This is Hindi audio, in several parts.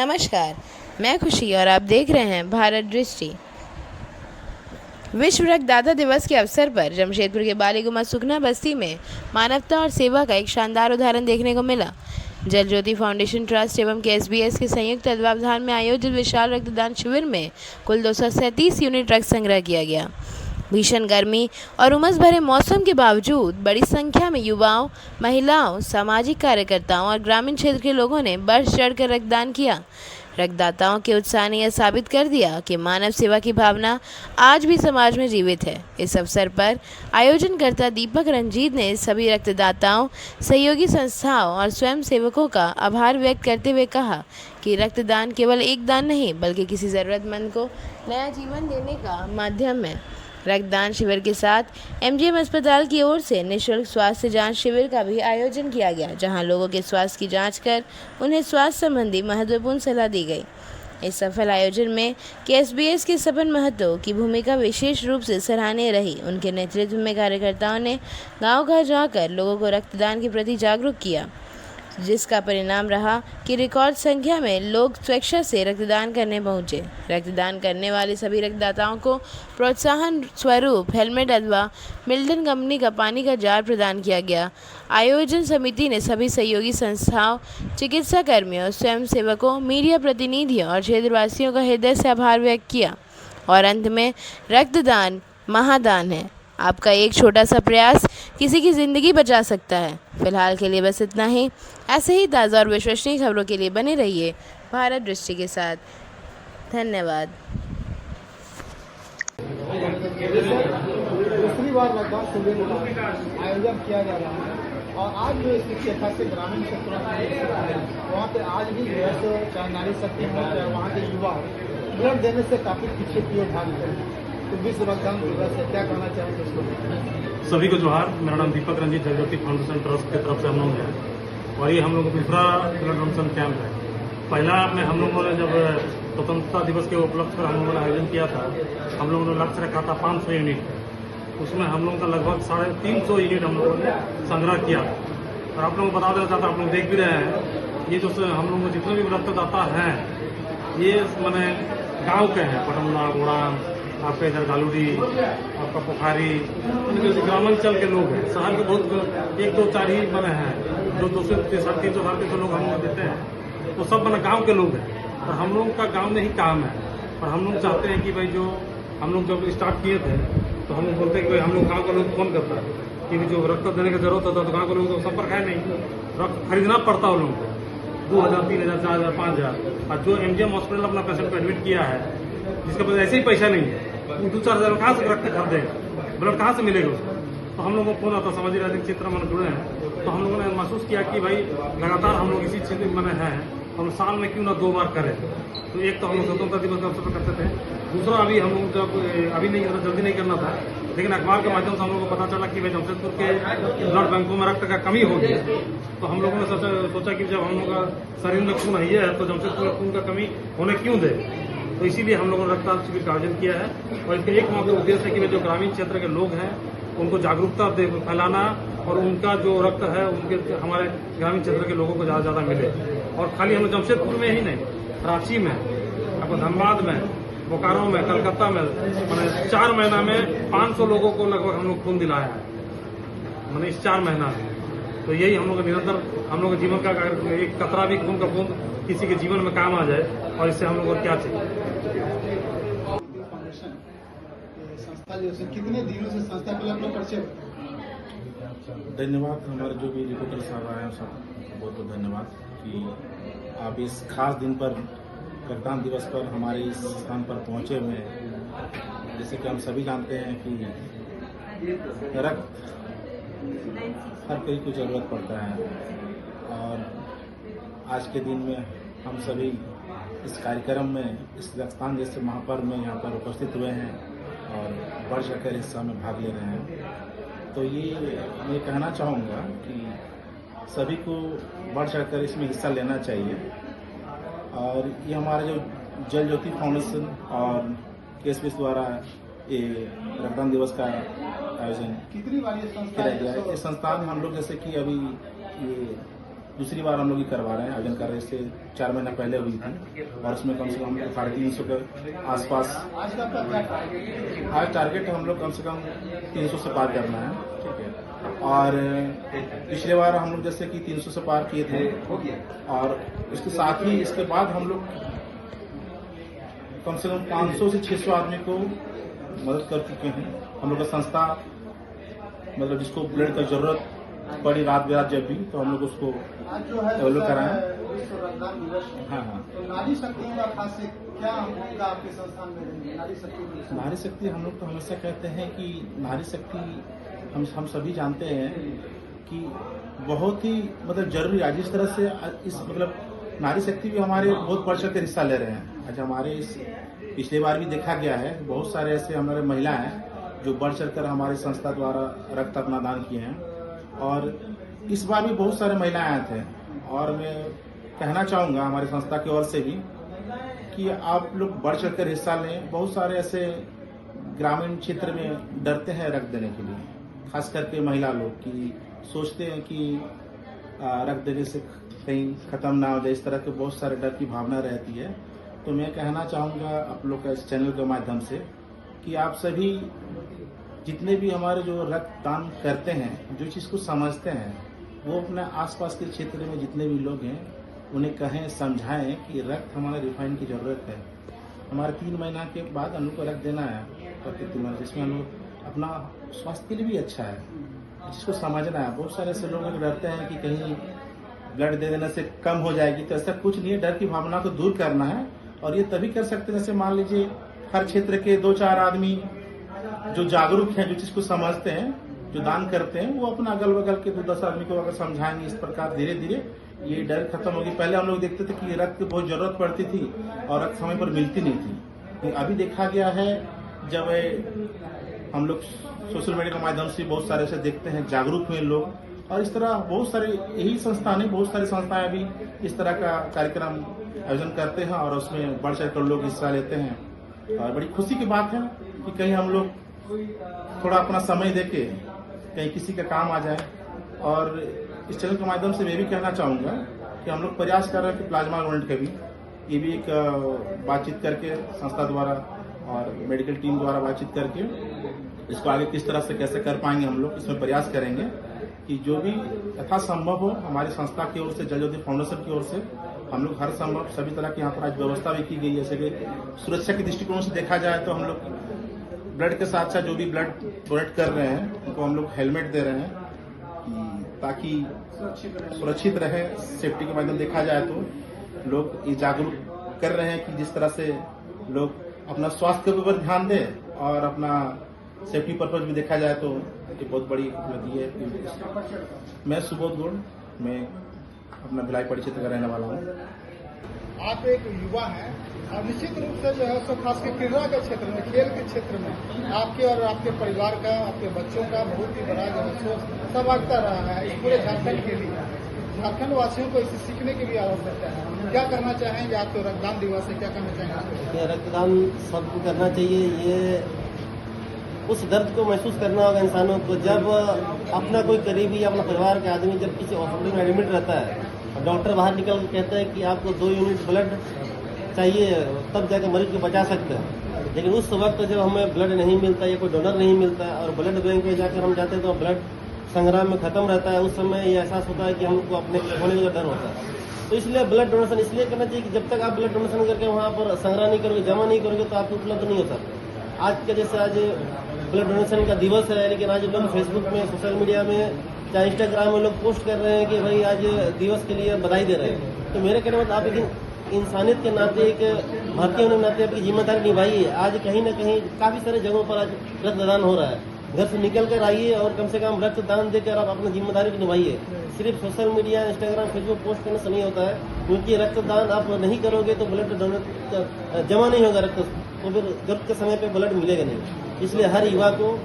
नमस्कार, मैं खुशी और आप देख रहे हैं भारत दृष्टि। विश्व रक्तदाता दिवस के अवसर पर जमशेदपुर के बालीगुमा सुखना बस्ती में मानवता और सेवा का एक शानदार उदाहरण देखने को मिला। जल ज्योति फाउंडेशन ट्रस्ट एवं KSBS के संयुक्त तत्वावधान में आयोजित विशाल रक्तदान शिविर में कुल 237 यूनिट रक्त संग्रह किया गया। भीषण गर्मी और उमस भरे मौसम के बावजूद बड़ी संख्या में युवाओं, महिलाओं, सामाजिक कार्यकर्ताओं और ग्रामीण क्षेत्र के लोगों ने बढ़ चढ़कर रक्तदान किया। रक्तदाताओं के उत्साह ने यह साबित कर दिया कि मानव सेवा की भावना आज भी समाज में जीवित है। इस अवसर पर आयोजनकर्ता दीपक रंजीत ने सभी रक्तदाताओं, सहयोगी संस्थाओं और स्वयंसेवकों का आभार व्यक्त करते हुए कहा कि रक्तदान केवल एक दान नहीं बल्कि किसी ज़रूरतमंद को नया जीवन देने का माध्यम है। रक्तदान शिविर के साथ MGM अस्पताल की ओर से निःशुल्क स्वास्थ्य जांच शिविर का भी आयोजन किया गया, जहां लोगों के स्वास्थ्य की जांच कर उन्हें स्वास्थ्य संबंधी महत्वपूर्ण सलाह दी गई। इस सफल आयोजन में KSBS के सपन महतो की भूमिका विशेष रूप से सराहनीय रही। उनके नेतृत्व में कार्यकर्ताओं ने गांव-गांव जाकर लोगों को रक्तदान के प्रति जागरूक किया, जिसका परिणाम रहा कि रिकॉर्ड संख्या में लोग स्वेच्छा से रक्तदान करने पहुंचे। रक्तदान करने वाले सभी रक्तदाताओं को प्रोत्साहन स्वरूप हेलमेट अथवा मिल्टन कंपनी का पानी का जार प्रदान किया गया। आयोजन समिति ने सभी सहयोगी संस्थाओं, चिकित्सा कर्मियों, स्वयंसेवकों, मीडिया प्रतिनिधियों और क्षेत्रवासियों का हृदय से आभार व्यक्त किया। और अंत में, रक्तदान महादान है। आपका एक छोटा सा प्रयास किसी की ज़िंदगी बचा सकता है। फिलहाल के लिए बस इतना ही। ऐसे ही ताज़ा और विश्वसनीय खबरों के लिए बने रहिए भारत दृष्टि के साथ। धन्यवाद। दूसरी बार रक्तदान शिविर का आयोजन किया जा रहा है और आज जो स्थिति ऐसे ग्रामीण क्षेत्रों में वहाँ पे आज भी जो है चाहे नारी शक्ति हो चाहे वहाँ के युवा ब्लड देने से काफ़ी पीछे की ओर भाग रहे हैं। तो विश्व रक्तदान दिवस से क्या कहना चाहेंगे? सभी को जोहार। मेरा नाम दीपक रंजीत, जल ज्योति फाउंडेशन ट्रस्ट की तरफ से हम लोग हैं और ये हम लोग दूसरा ब्लड डोनेशन कैंप है। पहला में हम लोगों ने जब स्वतंत्रता दिवस के उपलक्ष्य पर हम लोगों ने आयोजन किया था, हम लोगों ने लक्ष्य रखा था 500 यूनिट। उसमें हम लोगों का लगभग 350 यूनिट हम लोगों ने संग्रह किया। और आप लोगों को बता देना चाहता हूँ, आप लोग देख भी रहे हैं, ये जो हम लोगों को जितने भी रक्तदाता हैं ये मैंने गाँव के हैं। पटमला, गोड़ान, आपका इधर गालूडी, आपका पोखारी, ग्रामांचल के लोग हैं। शहर के बहुत 1, 2, 4 ही बने हैं जो 200-300 लोग हम लोग देते हैं, तो सब बने गांव के लोग हैं। और हम लोग का गांव में ही काम है और हम लोग चाहते हैं कि भाई जो हम लोग जब स्टार्ट किए थे तो हम लोग बोलते हैं कि भाई हम लोग गाँव के लोग फोन करता है कि जो रक्त देने की जरूरत होता है तो गाँव के लोगों को संपर्क है नहीं, रक्त खरीदना पड़ता है उन लोगों को 2000, 3000, 4000, 5000। और जो MGM हॉस्पिटल अपना पेशेंट को एडमिट किया है जिसके पास ऐसे ही पैसा नहीं है, 2-4 हजार कहाँ से रक्त खरीदेगा, ब्लड कहाँ से मिलेगा उसको। तो हम लोगों को फोन आता, सामाजिक राजनीतिक क्षेत्र में जुड़े हैं तो हम लोगों ने महसूस किया कि भाई लगातार हम लोग इसी क्षेत्र में हैं, हम साल में क्यों ना 2 बार करें। तो एक तो हम लोग स्वतंत्रता दिवस के अवसर पर करते थे, दूसरा अभी हम लोग जब अभी नहीं जल्दी नहीं करना था, लेकिन अखबार के माध्यम से हम लोगों को पता चला कि भाई जमशेदपुर के ब्लड बैंकों में रक्त का कमी हो गया। तो हम लोगों ने सोचा कि जब हम लोग का शरीर में खून है तो जमशेदपुर में खून का कमी होने क्यों दे। तो इसीलिए हम लोगों ने रक्तदान शिविर का आयोजन किया है और इसका एकमात्र उद्देश्य है कि जो ग्रामीण क्षेत्र के लोग हैं उनको जागरूकता फैलाना और उनका जो रक्त है उनके हमारे ग्रामीण क्षेत्र के लोगों को ज़्यादा से ज़्यादा मिले। और खाली हम जमशेदपुर में ही नहीं, रांची में, आपको धनबाद में, बोकारो में, कलकत्ता में, मैंने 4 महीना में 500 लोगों को लगभग हम लोग खून दिलाया है, मैंने इस 4 महीना में। तो यही हम लोग निरंतर हम लोग जीवन का एक कतरा भी खून का बूंद किसी के जीवन में काम आ जाए और इससे हम लोग को क्या चाहिए। संस्था जो है कितने दिनों से संस्था के लिए परिचय? धन्यवाद। हमारे जो भी रिपोर्टर साहब आए हैं सबको बहुत बहुत धन्यवाद कि आप इस खास दिन पर रक्तदान दिवस पर हमारे इस स्थान पर पहुंचे हुए हैं। जैसे कि हम सभी जानते हैं कि रक्त हर कोई को ज़रूरत पड़ता है और आज के दिन में हम सभी इस कार्यक्रम में इस रक्तदान जैसे महापर्व में यहाँ पर उपस्थित हुए हैं और बढ़ चढ़कर हिस्सा में भाग ले रहे हैं। तो ये मैं कहना चाहूँगा कि सभी को बढ़ चढ़कर इसमें हिस्सा लेना चाहिए। और ये हमारा जो जल ज्योति फाउंडेशन और KSBS द्वारा ये रक्तदान दिवस का आयोजन कितनी बार ये किया गया है। ये संस्थान हम लोग जैसे कि अभी ये दूसरी बार हम लोग ये करवा रहे हैं, आयोजन कर रहे हैं। इससे 4 महीना पहले हुई थी और उसमें कम से कम 350 के आसपास। आज का क्या टारगेट? आज टारगेट हम लोग कम से कम 300 से पार करना है, ठीक है। और पिछले बार हम लोग जैसे कि 300 से पार किए थे, और इसके साथ ही इसके बाद हम लोग कम से कम 500 से 600 आदमी को मदद कर चुके हैं। हम लोग का संस्था मतलब जिसको ब्लड का जरूरत पड़ी रात बेरात जब भी, तो हम लोग उसको आज जो है डेवलप कराएं। विश्व रक्तदान दिवस है। हाँ हाँ। तो नारी शक्ति का खासियत क्या भूमिका आपके संस्थान में रहेगी? नारी शक्ति में नारी शक्ति हम लोग तो हमेशा कहते हैं कि नारी शक्ति हम सभी जानते हैं कि बहुत ही मतलब जरूरी है। जिस तरह से इस मतलब नारी शक्ति भी हमारे बहुत बढ़ चढ़ कर हिस्सा ले रहे हैं। आज हमारे इस पिछले बार भी देखा गया है, बहुत सारे ऐसे हमारे महिला हैं जो बढ़ चढ़ कर हमारी संस्था द्वारा रक्त अपना दान किए हैं, और इस बार भी बहुत सारे महिलाएं आए थे। और मैं कहना चाहूँगा हमारी संस्था की ओर से भी कि आप लोग बढ़ चढ़ कर हिस्सा लें। बहुत सारे ऐसे ग्रामीण क्षेत्र में डरते हैं रक्त देने के लिए, खास करके महिला लोग की सोचते हैं कि रक्त देने से कहीं खत्म ना हो जाए, इस तरह के बहुत सारे डर की भावना रहती है। तो मैं कहना चाहूँगा आप लोग का इस चैनल के माध्यम से कि आप सभी जितने भी हमारे जो रक्तदान करते हैं, जो चीज़ को समझते हैं, वो अपने आसपास के क्षेत्र में जितने भी लोग हैं उन्हें कहें, समझाएं कि रक्त हमारे रिफाइन की ज़रूरत है। हमारे 3 महीना के बाद हम लोग को रक्त देना है प्रत्येक 3 महीने, जिसमें हम लोग अपना स्वास्थ्य के लिए भी अच्छा है, जिसको समझना है। बहुत सारे ऐसे लोग डरते हैं कि कहीं ब्लड दे देने से कम हो जाएगी, तो ऐसा कुछ नहीं है। डर की भावना को दूर करना है, और ये तभी कर सकते हैं जैसे मान लीजिए हर क्षेत्र के 2-4 आदमी जो जागरूक हैं, जो चीज को समझते हैं, जो दान करते हैं, वो अपना अगल बगल के 2-10 आदमी को अगर समझाएंगे, इस प्रकार धीरे धीरे ये डर खत्म होगी। पहले हम लोग देखते थे कि रक्त की बहुत जरूरत पड़ती थी और रक्त समय पर मिलती नहीं थी। अभी देखा गया है जब हम लोग सोशल मीडिया के माध्यम से बहुत सारे ऐसे देखते हैं, जागरूक हुए लोग, और इस तरह बहुत सारे यही संस्था नहीं, बहुत सारी संस्थाएं भी इस तरह का कार्यक्रम आयोजन करते हैं और उसमें बढ़ चढ़ कर लोग हिस्सा लेते हैं। और बड़ी खुशी की बात है कि कहीं हम लोग थोड़ा अपना समय देके कहीं किसी का काम आ जाए। और इस चैनल के माध्यम से मैं भी कहना चाहूँगा कि हम लोग प्रयास कर रहे हैं कि प्लाज्मा डोनेट का भी ये भी एक बातचीत करके संस्था द्वारा और मेडिकल टीम द्वारा बातचीत करके इसको आगे किस तरह से कैसे कर पाएंगे, हम लोग इसमें प्रयास करेंगे कि जो भी यथासंभव हो। हमारी संस्था की ओर से, जल ज्योति फाउंडेशन की ओर से हम लोग हर संभव सभी तरह की यहाँ पर आज व्यवस्था भी की गई है। जैसे कि सुरक्षा के दृष्टिकोण से देखा जाए तो हम लोग ब्लड के साथ साथ जो भी ब्लड डोनेट कर रहे हैं उनको हम लोग हेलमेट दे रहे हैं ताकि सुरक्षित रहे। सेफ्टी के माध्यम देखा जाए तो लोग ये जागरूक कर रहे हैं कि जिस तरह से लोग अपना स्वास्थ्य के ऊपर ध्यान दें और अपना सेफ्टी पर्पज भी देखा जाए तो ये बहुत बड़ी उपलब्धि है। मैं सुबोध गौड़, मैं अपना भिलाई परिक्षेत्र का रहने वाला हूँ। आप एक युवा हैं और निश्चित रूप से जो है सो खास के क्रीड़ा के क्षेत्र में, खेल के क्षेत्र में आपके और आपके परिवार का, आपके बच्चों का बहुत ही बड़ा जो है सो सहभागिता रहा है इस पूरे झारखंड के लिए। झारखंड वासियों को इसे सीखने की भी आवश्यकता है। क्या करना चाहेंगे आप? तो रक्तदान दिवस से क्या करना चाहेंगे? रक्तदान सबको करना चाहिए। ये उस दर्द को महसूस करना होगा इंसानों को जब अपना कोई करीबी या अपना परिवार के आदमी जब किसी हॉस्पिटल में एडमिट रहता है और डॉक्टर बाहर निकल कर कहता है कि आपको 2 यूनिट ब्लड चाहिए, तब जाकर मरीज को बचा सकते हैं। लेकिन उस वक्त जब हमें ब्लड नहीं मिलता या कोई डोनर नहीं मिलता है और ब्लड बैंक में जाकर हम जाते हैं तो ब्लड संग्राम में खत्म रहता है, उस समय ये एहसास होता है कि हमको अपने होने का डर होता है। तो इसलिए ब्लड डोनेशन इसलिए करना चाहिए कि जब तक आप ब्लड डोनेशन करके वहाँ पर संग्रह नहीं करोगे, जमा नहीं करोगे तो आपको उपलब्ध नहीं हो सकता। आज के जैसे आज ब्लड डोनेशन का दिवस है, लेकिन आज लोग फेसबुक में, सोशल मीडिया में, चाहे इंस्टाग्राम में लोग पोस्ट कर रहे हैं कि भाई आज दिवस के लिए बधाई दे रहे हैं। तो मेरे कहने मतलब आप एक इंसानियत के नाते, एक भारतीय होने के नाते आपकी जिम्मेदारी निभाइए। आज कहीं ना कहीं काफ़ी सारे जगहों पर आज रक्तदान हो रहा है। घर से निकल कर आइए और कम से कम रक्तदान देकर आप अपनी जिम्मेदारी को निभाइए। सिर्फ social media, Instagram, Facebook post करने से नहीं होता है, क्योंकि रक्तदान आप नहीं करोगे तो ब्लड डोनेट जमा नहीं होगा रक्त, तो फिर जरूरत के समय पे ब्लड मिलेगा नहीं। इसलिए हर युवा को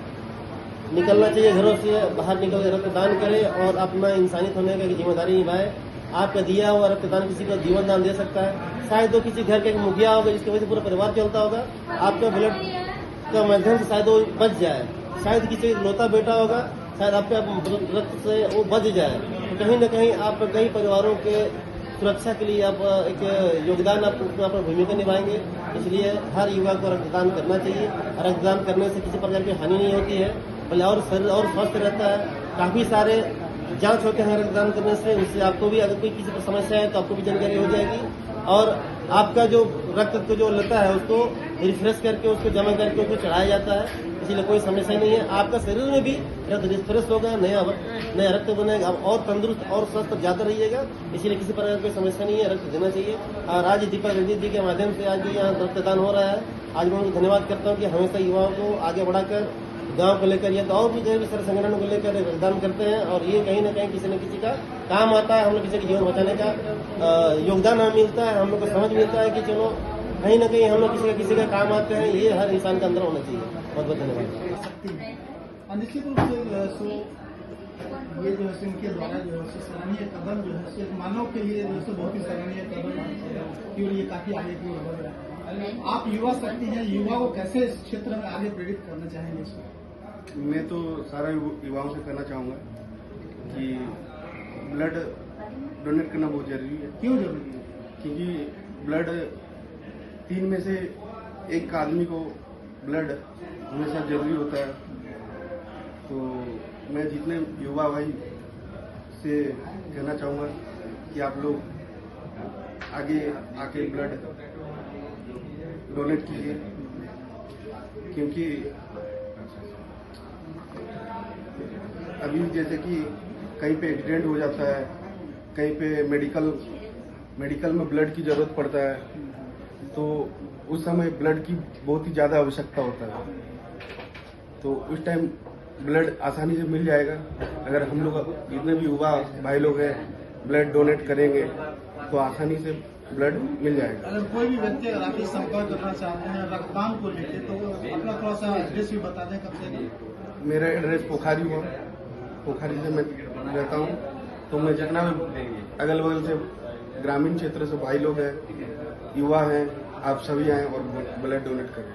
निकलना चाहिए, घरों से बाहर निकल कर रक्तदान करे और अपना इंसानियत होने की जिम्मेदारी निभाए। आपका दिया हुआ रक्तदान किसी को जीवन दान दे सकता है। शायद वो किसी घर के मुखिया होगा जिसकी वजह से पूरा परिवार चलता होगा, आपका ब्लड का माध्यम से शायद वो बच जाए। शायद किसी इकलौता बेटा होगा, शायद आपके रक्त से वो बच जाए। कहीं ना कहीं आप कई परिवारों के सुरक्षा के लिए आप एक योगदान आप उसमें अपना भूमिका निभाएंगे। इसलिए हर युवा को रक्तदान करना चाहिए। रक्तदान करने से किसी प्रकार की हानि नहीं होती है, बल्कि और शरीर और स्वस्थ रहता है। काफ़ी सारे जांच होते हैं रक्तदान करने से, उससे आपको भी अगर कोई किसी को समस्या है तो आपको भी जानकारी हो जाएगी और आपका जो रक्त को जो लता है उसको रिफ्रेश करके उसको जमा करके उसको चढ़ाया जाता है। इसलिए कोई समस्या नहीं है। आपका शरीर में भी रक्त रिफ्रेश होगा, नया रक्त बनेगा, आप और तंदुरुस्त और स्वस्थ ज़्यादा रहिएगा। इसलिए किसी प्रकार की कोई समस्या नहीं है, रक्त देना चाहिए। और आज दीपक रंजीत जी के माध्यम से आज यहाँ रक्तदान हो रहा है। आज मैं उनको धन्यवाद करता हूँ कि हमेशा युवाओं को आगे बढ़ाकर गांव को लेकर या तो और भी कई सारे संगठनों को लेकर रक्तदान करते हैं और ये कहीं ना कहीं किसी न किसी का काम आता है। हम लोग किसी के जीवन बचाने का योगदान हमें मिलता है, हम लोग को समझ मिलता है कि चलो कहीं ना कहीं हम लोग किसी का काम आते हैं। ये हर इंसान के अंदर होना चाहिए। बहुत बहुत धन्यवाद। सकती है और निश्चित रूप से जो है सो ये जो है इनके द्वारा जो है सराहनीय कदम जो है सो मानव के लिए जो है बहुत ही सराहनीय कदम है। ये काफी आगे की ओर बढ़ रहा है। आप युवा शक्ति हैं, युवा को कैसे इस क्षेत्र में आगे प्रेरित करना चाहेंगे? मैं तो सारा युवाओं से कहना चाहूँगा कि ब्लड डोनेट करना बहुत जरूरी है। क्यों जरूरी है? क्योंकि ब्लड 3 में से 1 आदमी को ब्लड हमेशा जरूरी होता है। तो मैं जितने युवा भाई से कहना चाहूँगा कि आप लोग आगे आके ब्लड डोनेट कीजिए, क्योंकि अभी जैसे कि कहीं पे एक्सीडेंट हो जाता है, कहीं पे मेडिकल में ब्लड की जरूरत पड़ता है, तो उस समय ब्लड की बहुत ही ज़्यादा आवश्यकता होता है। तो उस टाइम ब्लड आसानी से मिल जाएगा अगर हम लोग जितने भी युवा भाई लोग हैं ब्लड डोनेट करेंगे तो आसानी से ब्लड मिल जाएगा। अगर कोई भी व्यक्ति अगर आपसे संपर्क करना चाहते हैं रक्तदान को लेकर तो अपना थोड़ा सा एड्रेस भी बता दें। कब से? मेरा एड्रेस पोखरी हुआ, पोखरी से मैं रहता हूँ। तो मैं जितना भी अगल बगल से ग्रामीण क्षेत्र से भाई लोग हैं, युवा हैं, आप सभी आएँ और ब्लड डोनेट करें।